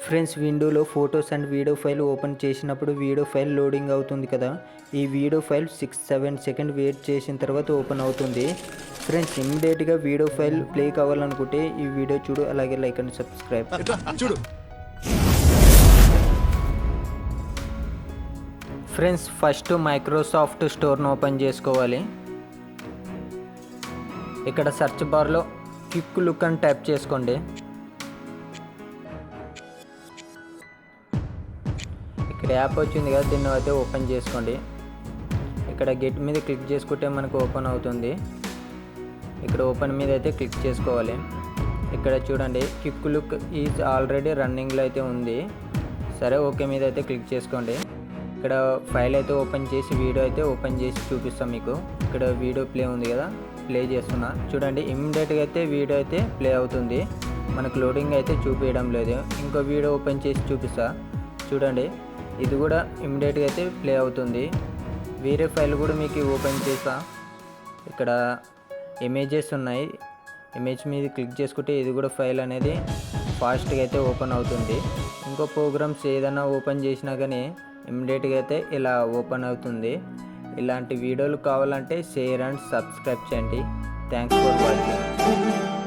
Friends, విండోలో photos and video file open చేసినప్పుడు video file loading అవుతుంది కదా. ఈ వీడియో ఫైల్ 6-7 సెకండ్ వెయిట్ చేసిన తర్వాత ఓపెన్ అవుతుంది. ఫ్రెండ్స్, ఇమ్మీడియట్గా వీడియో ఫైల్ ప్లే కావాలనుకుంటే ఈ వీడియో చూడు, అలాగే లైక్ అండ్ సబ్స్క్రైబ్ చూడు. ఫ్రెండ్స్, ఫస్ట్ మైక్రోసాఫ్ట్ స్టోర్ను ఓపెన్ చేసుకోవాలి. ఇక్కడ సెర్చ్ బార్లో క్విక్ లుక్ అని టైప్ చేసుకోండి. ఇక్కడ యాప్ వచ్చింది కదా, దీన్ని అయితే ఓపెన్ చేసుకోండి. ఇక్కడ గెట్ మీద క్లిక్ చేసుకుంటే మనకు ఓపెన్ అవుతుంది. ఇక్కడ ఓపెన్ మీద అయితే క్లిక్ చేసుకోవాలి. ఇక్కడ చూడండి, క్విక్ లుక్ ఈజ్ ఆల్రెడీ రన్నింగ్లో అయితే ఉంది. సరే, ఓకే మీద అయితే క్లిక్ చేసుకోండి. ఇక్కడ ఫైల్ అయితే ఓపెన్ చేసి వీడియో అయితే ఓపెన్ చేసి చూపిస్తాం మీకు. ఇక్కడ వీడియో ప్లే ఉంది కదా, ప్లే చేస్తున్నా చూడండి. ఇమ్మీడియట్గా అయితే వీడియో అయితే ప్లే అవుతుంది. మనకు లోడింగ్ అయితే చూపించడం లేదు. ఇంకో వీడియో ఓపెన్ చేసి చూపిస్తా చూడండి. ఇది కూడా ఇమ్మీడియట్గా అయితే ప్లే అవుతుంది. వేరే ఫైల్ కూడా మీకు ఓపెన్ చేసా. ఇక్కడ ఇమేజెస్ ఉన్నాయి. ఇమేజ్ మీద క్లిక్ చేసుకుంటే ఇది కూడా ఫైల్ అనేది ఫాస్ట్గా అయితే ఓపెన్ అవుతుంది. ఇంకో ప్రోగ్రామ్స్ ఏదైనా ఓపెన్ చేసినా కానీ ఇమ్మీడియట్గా అయితే ఇలా ఓపెన్ అవుతుంది. ఇలాంటి వీడియోలు కావాలంటే షేర్ అండ్ సబ్స్క్రైబ్ చేయండి. Thanks for watching.